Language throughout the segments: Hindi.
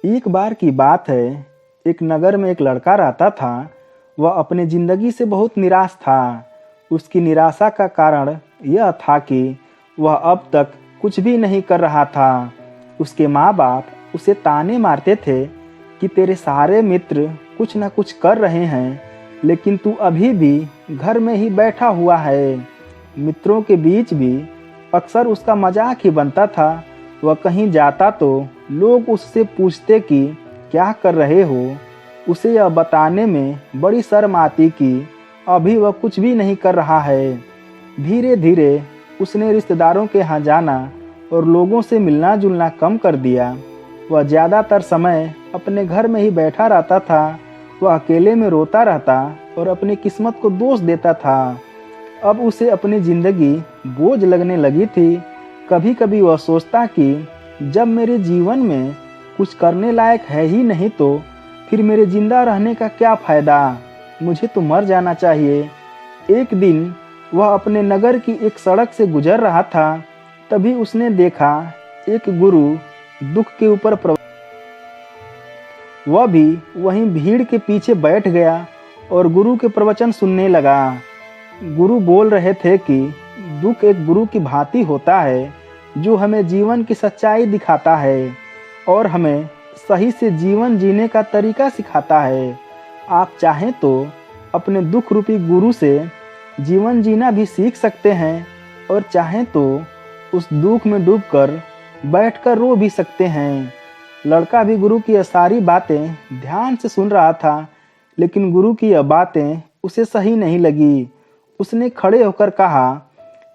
एक बार की बात है, एक नगर में एक लड़का रहता था। वह अपने जिंदगी से बहुत निराश था। उसकी निराशा का कारण यह था कि वह अब तक कुछ भी नहीं कर रहा था। उसके माँ बाप उसे ताने मारते थे कि तेरे सारे मित्र कुछ न कुछ कर रहे हैं, लेकिन तू अभी भी घर में ही बैठा हुआ है। मित्रों के बीच भी अक्सर उसका मजाक ही बनता था। वह कहीं जाता तो लोग उससे पूछते कि क्या कर रहे हो। उसे यह बताने में बड़ी शर्म आती कि अभी वह कुछ भी नहीं कर रहा है। धीरे धीरे उसने रिश्तेदारों के यहाँ जाना और लोगों से मिलना जुलना कम कर दिया। वह ज़्यादातर समय अपने घर में ही बैठा रहता था। वह अकेले में रोता रहता और अपनी किस्मत को दोष देता था। अब उसे अपनी ज़िंदगी बोझ लगने लगी थी। कभी कभी वह सोचता कि जब मेरे जीवन में कुछ करने लायक है ही नहीं तो फिर मेरे जिंदा रहने का क्या फ़ायदा, मुझे तो मर जाना चाहिए। एक दिन वह अपने नगर की एक सड़क से गुजर रहा था। तभी उसने देखा एक गुरु दुख के ऊपर वह भी वहीं भीड़ के पीछे बैठ गया और गुरु के प्रवचन सुनने लगा। गुरु बोल रहे थे कि दुख एक गुरु की भांति होता है जो हमें जीवन की सच्चाई दिखाता है और हमें सही से जीवन जीने का तरीका सिखाता है। आप चाहें तो अपने दुख रूपी गुरु से जीवन जीना भी सीख सकते हैं और चाहें तो उस दुख में डूबकर बैठकर रो भी सकते हैं। लड़का भी गुरु की यह सारी बातें ध्यान से सुन रहा था, लेकिन गुरु की यह बातें उसे सही नहीं लगी। उसने खड़े होकर कहा,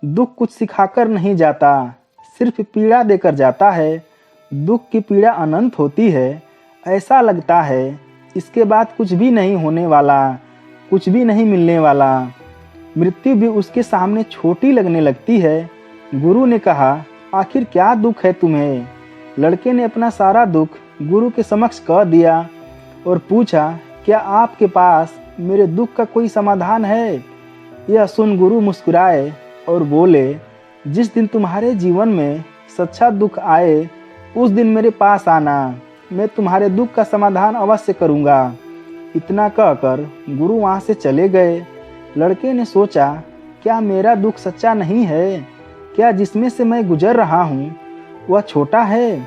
दुख कुछ सिखाकर नहीं जाता, सिर्फ पीड़ा देकर जाता है। दुख की पीड़ा अनंत होती है। ऐसा लगता है इसके बाद कुछ भी नहीं होने वाला, कुछ भी नहीं मिलने वाला। मृत्यु भी उसके सामने छोटी लगने लगती है। गुरु ने कहा, आखिर क्या दुख है तुम्हें? लड़के ने अपना सारा दुख गुरु के समक्ष कह दिया और पूछा, क्या आपके पास मेरे दुख का कोई समाधान है? यह सुन गुरु मुस्कुराए और बोले, जिस दिन तुम्हारे जीवन में सच्चा दुख आए उस दिन मेरे पास आना, मैं तुम्हारे दुख का समाधान अवश्य करूँगा। इतना कहकर गुरु वहाँ से चले गए। लड़के ने सोचा, क्या मेरा दुख सच्चा नहीं है? क्या जिसमें से मैं गुजर रहा हूँ वह छोटा है?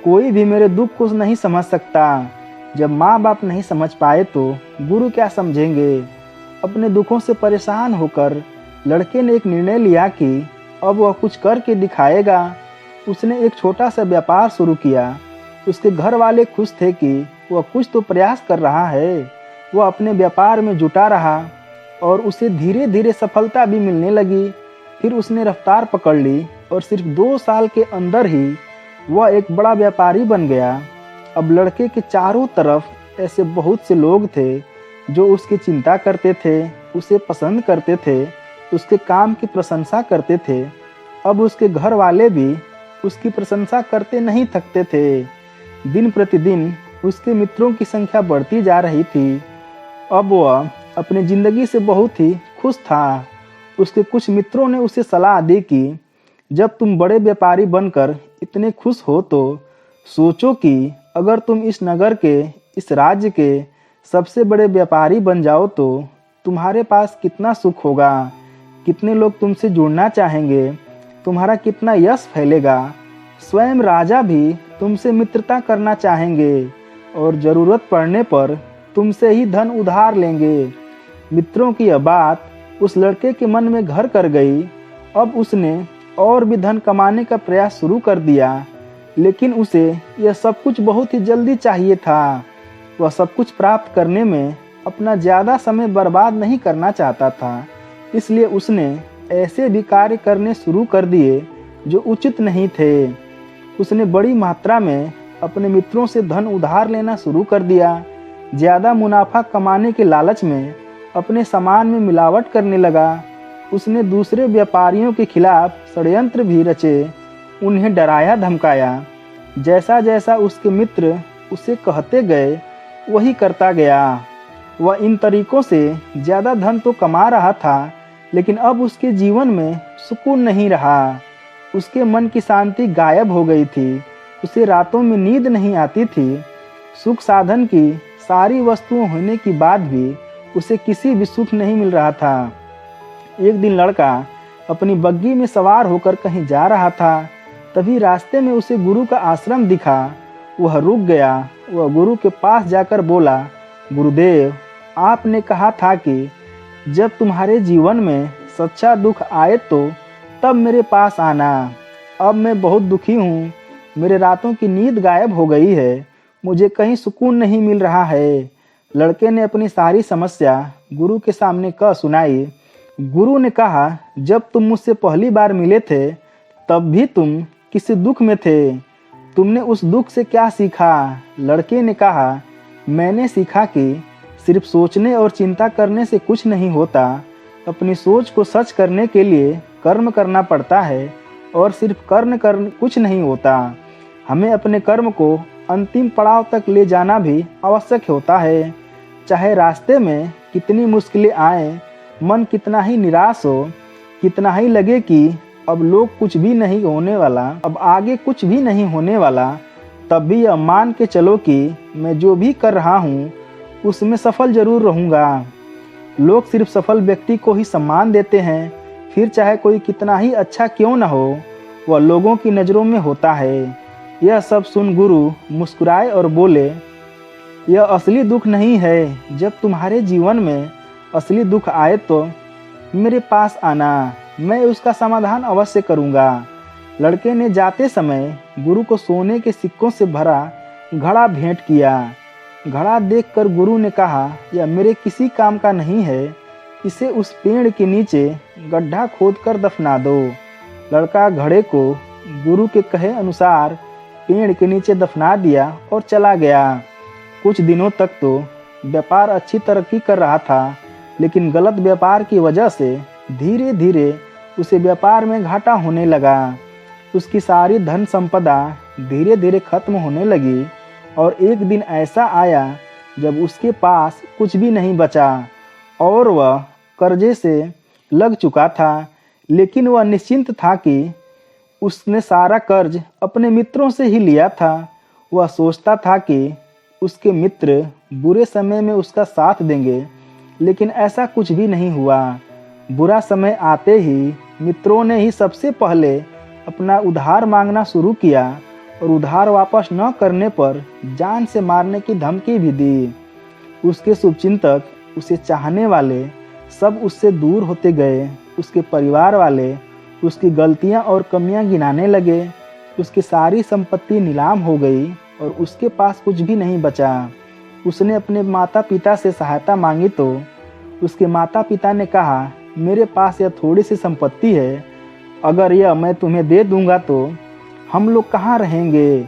कोई भी मेरे दुख को नहीं समझ सकता। जब माँ बाप नहीं समझ पाए तो गुरु क्या समझेंगे? अपने दुखों से परेशान होकर लड़के ने एक निर्णय लिया कि अब वह कुछ करके दिखाएगा। उसने एक छोटा सा व्यापार शुरू किया। उसके घर वाले खुश थे कि वह कुछ तो प्रयास कर रहा है। वह अपने व्यापार में जुटा रहा और उसे धीरे धीरे सफलता भी मिलने लगी। फिर उसने रफ्तार पकड़ ली और सिर्फ 2 साल के अंदर ही वह एक बड़ा व्यापारी बन गया। अब लड़के के चारों तरफ ऐसे बहुत से लोग थे जो उसकी चिंता करते थे, उसे पसंद करते थे, उसके काम की प्रशंसा करते थे। अब उसके घर वाले भी उसकी प्रशंसा करते नहीं थकते थे। दिन प्रतिदिन उसके मित्रों की संख्या बढ़ती जा रही थी। अब वह अपनी ज़िंदगी से बहुत ही खुश था। उसके कुछ मित्रों ने उसे सलाह दी कि जब तुम बड़े व्यापारी बनकर इतने खुश हो तो सोचो कि अगर तुम इस नगर के, इस राज्य के सबसे बड़े व्यापारी बन जाओ तो तुम्हारे पास कितना सुख होगा, कितने लोग तुमसे जुड़ना चाहेंगे, तुम्हारा कितना यश फैलेगा। स्वयं राजा भी तुमसे मित्रता करना चाहेंगे और ज़रूरत पड़ने पर तुमसे ही धन उधार लेंगे। मित्रों की यह बात उस लड़के के मन में घर कर गई। अब उसने और भी धन कमाने का प्रयास शुरू कर दिया, लेकिन उसे यह सब कुछ बहुत ही जल्दी चाहिए था। वह सब कुछ प्राप्त करने में अपना ज़्यादा समय बर्बाद नहीं करना चाहता था। इसलिए उसने ऐसे भी कार्य करने शुरू कर दिए जो उचित नहीं थे। उसने बड़ी मात्रा में अपने मित्रों से धन उधार लेना शुरू कर दिया। ज़्यादा मुनाफा कमाने के लालच में अपने सामान में मिलावट करने लगा। उसने दूसरे व्यापारियों के खिलाफ षड्यंत्र भी रचे, उन्हें डराया धमकाया। जैसा जैसा उसके मित्र उसे कहते गए वही करता गया। वह इन तरीकों से ज़्यादा धन तो कमा रहा था, लेकिन अब उसके जीवन में सुकून नहीं रहा। उसके मन की शांति गायब हो गई थी। उसे रातों में नींद नहीं आती थी। सुख साधन की सारी वस्तुएं होने के बाद भी उसे किसी भी सुख नहीं मिल रहा था। एक दिन लड़का अपनी बग्गी में सवार होकर कहीं जा रहा था। तभी रास्ते में उसे गुरु का आश्रम दिखा। वह रुक गया। वह गुरु के पास जाकर बोला, गुरुदेव, आपने कहा था कि जब तुम्हारे जीवन में सच्चा दुख आए तो तब मेरे पास आना। अब मैं बहुत दुखी हूँ। मेरे रातों की नींद गायब हो गई है। मुझे कहीं सुकून नहीं मिल रहा है। लड़के ने अपनी सारी समस्या गुरु के सामने कह सुनाई। गुरु ने कहा, जब तुम मुझसे पहली बार मिले थे तब भी तुम किसी दुख में थे। तुमने उस दुख से क्या सीखा? लड़के ने कहा, मैंने सीखा कि सिर्फ सोचने और चिंता करने से कुछ नहीं होता। अपनी सोच को सच करने के लिए कर्म करना पड़ता है और सिर्फ कर्म कर कुछ नहीं होता। हमें अपने कर्म को अंतिम पड़ाव तक ले जाना भी आवश्यक होता है। चाहे रास्ते में कितनी मुश्किलें आए, मन कितना ही निराश हो, कितना ही लगे कि अब लोग कुछ भी नहीं होने वाला, अब आगे कुछ भी नहीं होने वाला, तब भी यह मान के चलो कि मैं जो भी कर रहा हूँ उसमें सफल जरूर रहूँगा। लोग सिर्फ सफल व्यक्ति को ही सम्मान देते हैं, फिर चाहे कोई कितना ही अच्छा क्यों न हो, वह लोगों की नज़रों में होता है। यह सब सुन गुरु मुस्कुराए और बोले, यह असली दुख नहीं है। जब तुम्हारे जीवन में असली दुख आए तो मेरे पास आना, मैं उसका समाधान अवश्य करूँगा। लड़के ने जाते समय गुरु को सोने के सिक्कों से भरा घड़ा भेंट किया। घड़ा देखकर गुरु ने कहा, यह मेरे किसी काम का नहीं है। इसे उस पेड़ के नीचे गड्ढा खोदकर दफना दो। लड़का घड़े को गुरु के कहे अनुसार पेड़ के नीचे दफना दिया और चला गया। कुछ दिनों तक तो व्यापार अच्छी तरक्की कर रहा था, लेकिन गलत व्यापार की वजह से धीरे धीरे उसे व्यापार में घाटा होने लगा। उसकी सारी धन संपदा धीरे धीरे खत्म होने लगी और एक दिन ऐसा आया जब उसके पास कुछ भी नहीं बचा और वह कर्जे से लग चुका था। लेकिन वह निश्चिंत था कि उसने सारा कर्ज अपने मित्रों से ही लिया था। वह सोचता था कि उसके मित्र बुरे समय में उसका साथ देंगे, लेकिन ऐसा कुछ भी नहीं हुआ। बुरा समय आते ही मित्रों ने ही सबसे पहले अपना उधार मांगना शुरू किया और उधार वापस न करने पर जान से मारने की धमकी भी दी। उसके शुभचिंतक, उसे चाहने वाले सब उससे दूर होते गए। उसके परिवार वाले उसकी गलतियां और कमियां गिनाने लगे। उसकी सारी संपत्ति नीलाम हो गई और उसके पास कुछ भी नहीं बचा। उसने अपने माता पिता से सहायता मांगी तो उसके माता पिता ने कहा, मेरे पास यह थोड़ी सी संपत्ति है, अगर यह मैं तुम्हें दे दूंगा तो हम लोग कहाँ रहेंगे?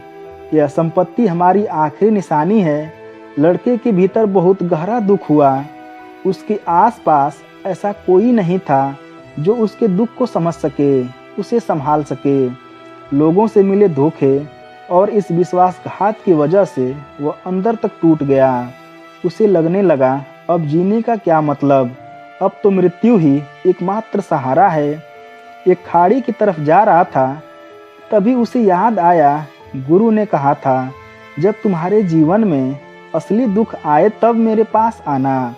यह संपत्ति हमारी आखिरी निशानी है। लड़के के भीतर बहुत गहरा दुख हुआ। उसके आसपास ऐसा कोई नहीं था जो उसके दुख को समझ सके, उसे संभाल सके। लोगों से मिले धोखे और इस विश्वासघात की वजह से वह अंदर तक टूट गया। उसे लगने लगा, अब जीने का क्या मतलब, अब तो मृत्यु ही एकमात्र सहारा है। एक खाड़ी की तरफ जा रहा था, तभी उसे याद आया, गुरु ने कहा था, जब तुम्हारे जीवन में असली दुख आए तब मेरे पास आना।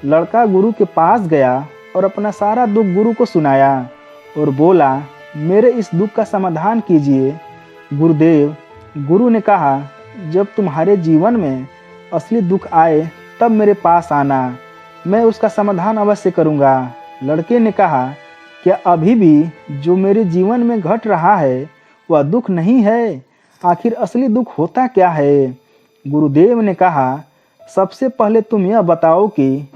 लड़का गुरु के पास गया और अपना सारा दुख गुरु को सुनाया और बोला, मेरे इस दुख का समाधान कीजिए गुरुदेव। गुरु ने कहा, जब तुम्हारे जीवन में असली दुख आए तब मेरे पास आना, मैं उसका समाधान अवश्य करूँगा। लड़के ने कहा, क्या अभी भी जो मेरे जीवन में घट रहा है वह दुख नहीं है? आखिर असली दुख होता क्या है? गुरुदेव ने कहा, सबसे पहले तुम यह बताओ कि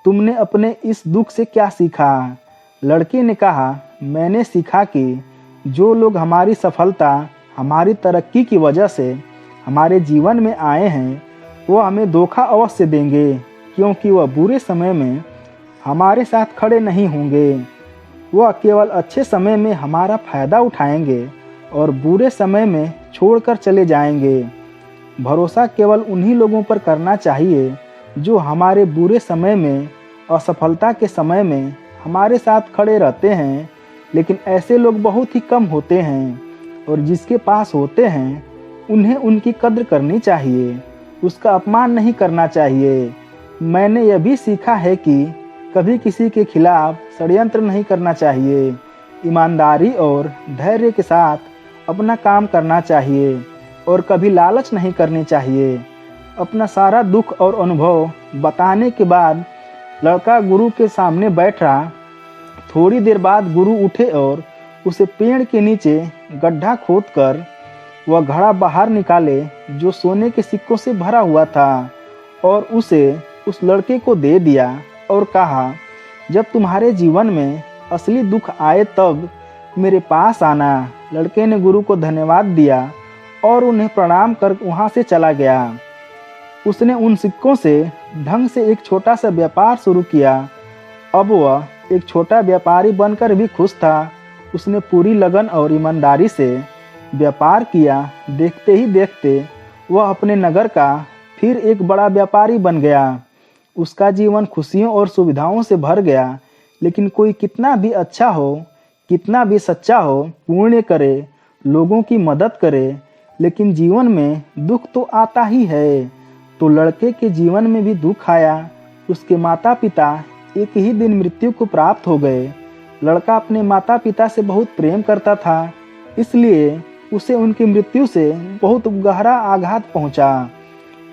तुमने अपने इस दुख से क्या सीखा? लड़के ने कहा, मैंने सीखा कि जो लोग हमारी सफलता, हमारी तरक्की की वजह से हमारे जीवन में आए हैं, वो हमें धोखा अवश्य देंगे, क्योंकि वह बुरे समय में हमारे साथ खड़े नहीं होंगे। वह केवल अच्छे समय में हमारा फायदा उठाएंगे और बुरे समय में छोड़कर चले जाएंगे। भरोसा केवल उन्हीं लोगों पर करना चाहिए जो हमारे बुरे समय में, असफलता के समय में हमारे साथ खड़े रहते हैं। लेकिन ऐसे लोग बहुत ही कम होते हैं और जिसके पास होते हैं उन्हें उनकी कद्र करनी चाहिए। उसका अपमान नहीं करना चाहिए। मैंने यह भी सीखा है कि कभी किसी के खिलाफ षड्यंत्र नहीं करना चाहिए। ईमानदारी और धैर्य के साथ अपना काम करना चाहिए और कभी लालच नहीं करनी चाहिए। अपना सारा दुख और अनुभव बताने के बाद लड़का गुरु के सामने बैठ रहा। थोड़ी देर बाद गुरु उठे और उसे पेड़ के नीचे गड्ढा खोदकर वह घड़ा बाहर निकाले जो सोने के सिक्कों से भरा हुआ था और उसे उस लड़के को दे दिया और कहा, जब तुम्हारे जीवन में असली दुख आए तब मेरे पास आना। लड़के ने गुरु को धन्यवाद दिया और उन्हें प्रणाम कर वहां से चला गया। उसने उन सिक्कों से ढंग से एक छोटा सा व्यापार शुरू किया। अब वह एक छोटा व्यापारी बनकर भी खुश था। उसने पूरी लगन और ईमानदारी से व्यापार किया। देखते ही देखते वह अपने नगर का फिर एक बड़ा व्यापारी बन गया। उसका जीवन खुशियों और सुविधाओं से भर गया। लेकिन कोई कितना भी अच्छा हो, कितना भी सच्चा हो, पुण्य करे, लोगों की मदद करे, लेकिन जीवन में दुख तो आता ही है। तो लड़के के जीवन में भी दुख आया। उसके माता पिता एक ही दिन मृत्यु को प्राप्त हो गए। लड़का अपने माता पिता से बहुत प्रेम करता था, इसलिए उसे उनकी मृत्यु से बहुत गहरा आघात पहुंचा।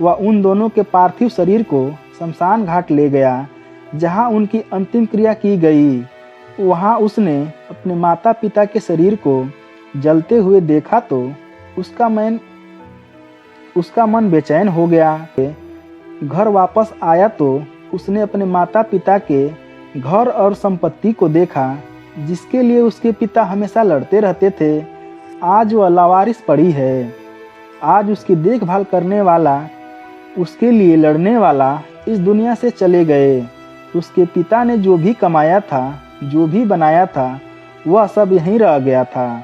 वह उन दोनों के पार्थिव शरीर को शमशान घाट ले गया, जहां उनकी अंतिम क्रिया की गई। वहां उसने अपने माता पिता के शरीर को जलते हुए देखा तो उसका मन बेचैन हो गया। घर वापस आया तो उसने अपने माता पिता के घर और संपत्ति को देखा, जिसके लिए उसके पिता हमेशा लड़ते रहते थे। आज वह लावारिस पड़ी है। आज उसकी देखभाल करने वाला, उसके लिए लड़ने वाला इस दुनिया से चले गए। उसके पिता ने जो भी कमाया था, जो भी बनाया था, वह सब यहीं रह गया था।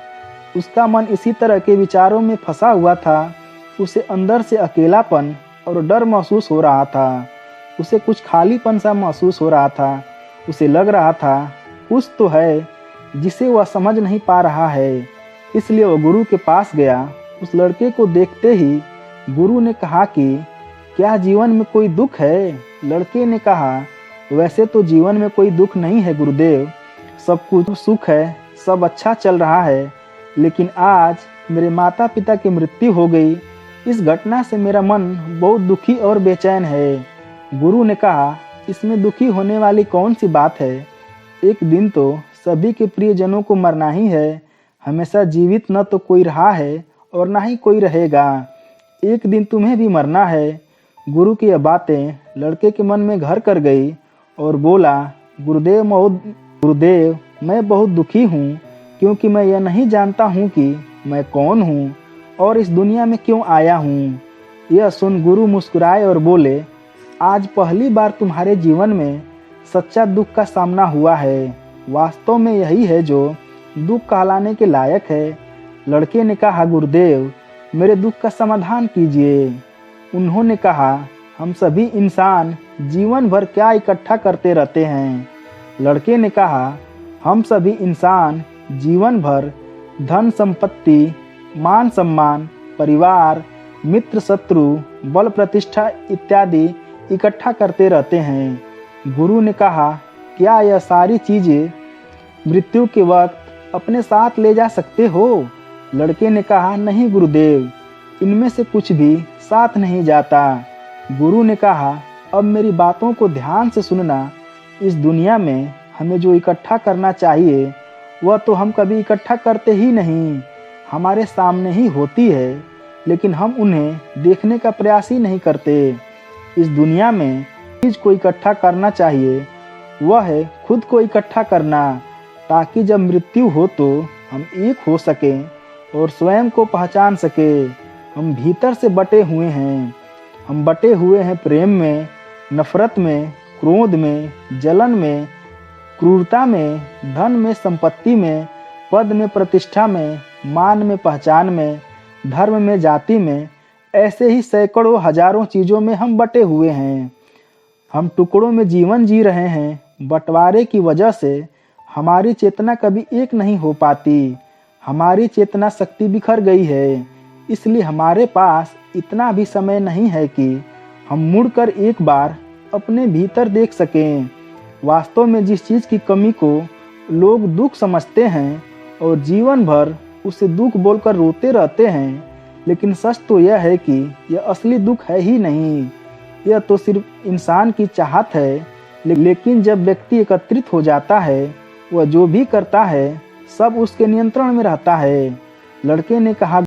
उसका मन इसी तरह के विचारों में फंसा हुआ था। उसे अंदर से अकेलापन और डर महसूस हो रहा था। उसे कुछ खालीपन सा महसूस हो रहा था। उसे लग रहा था कुछ तो है जिसे वह समझ नहीं पा रहा है। इसलिए वह गुरु के पास गया। उस लड़के को देखते ही गुरु ने कहा कि क्या जीवन में कोई दुख है? लड़के ने कहा, वैसे तो जीवन में कोई दुख नहीं है गुरुदेव, सब कुछ सुख है, सब अच्छा चल रहा है। लेकिन आज मेरे माता पिता की मृत्यु हो गई। इस घटना से मेरा मन बहुत दुखी और बेचैन है। गुरु ने कहा, इसमें दुखी होने वाली कौन सी बात है? एक दिन तो सभी के प्रियजनों को मरना ही है। हमेशा जीवित न तो कोई रहा है और ना ही कोई रहेगा। एक दिन तुम्हें भी मरना है। गुरु की यह बातें लड़के के मन में घर कर गई और बोला, गुरुदेव, मैं बहुत दुखी हूँ, क्योंकि मैं यह नहीं जानता हूँ कि मैं कौन हूँ और इस दुनिया में क्यों आया हूँ। यह सुन गुरु मुस्कुराए और बोले, आज पहली बार तुम्हारे जीवन में सच्चा दुख का सामना हुआ है। वास्तव में यही है जो दुख कहलाने के लायक है। लड़के ने कहा, गुरुदेव, मेरे दुख का समाधान कीजिए। उन्होंने कहा, हम सभी इंसान जीवन भर क्या इकट्ठा करते रहते हैं? लड़के ने कहा, हम सभी इंसान जीवन भर धन संपत्ति, मान सम्मान, परिवार, मित्र शत्रु, बल प्रतिष्ठा इत्यादि इकट्ठा करते रहते हैं। गुरु ने कहा, क्या यह सारी चीजें मृत्यु के वक्त अपने साथ ले जा सकते हो? लड़के ने कहा, नहीं गुरुदेव, इनमें से कुछ भी साथ नहीं जाता। गुरु ने कहा, अब मेरी बातों को ध्यान से सुनना। इस दुनिया में हमें जो इकट्ठा करना चाहिए वह तो हम कभी इकट्ठा करते ही नहीं। हमारे सामने ही होती है, लेकिन हम उन्हें देखने का प्रयास ही नहीं करते। इस दुनिया में चीज को इकट्ठा करना चाहिए वह है खुद को इकट्ठा करना, ताकि जब मृत्यु हो तो हम एक हो सकें और स्वयं को पहचान सके। हम भीतर से बटे हुए हैं। हम बटे हुए हैं प्रेम में, नफरत में, क्रोध में, जलन में, क्रूरता में, धन में, संपत्ति में, पद में, प्रतिष्ठा में, मान में, पहचान में, धर्म में, जाति में, ऐसे ही सैकड़ों हजारों चीजों में हम बटे हुए हैं। हम टुकड़ों में जीवन जी रहे हैं। बंटवारे की वजह से हमारी चेतना कभी एक नहीं हो पाती। हमारी चेतना शक्ति बिखर गई है। इसलिए हमारे पास इतना भी समय नहीं है कि हम मुड़कर एक बार अपने भीतर देख सकें। वास्तव में जिस चीज़ की कमी को लोग दुख समझते हैं और जीवन भर उसे दुख बोलकर रोते रहते हैं, लेकिन सच तो यह है कि यह असली दुख है ही नहीं। यह तो सिर्फ इंसान की चाहत है। लेकिन जब व्यक्ति एकत्रित हो जाता है, वह जो भी करता है सब उसके नियंत्रण में रहता है। लड़के ने कहा,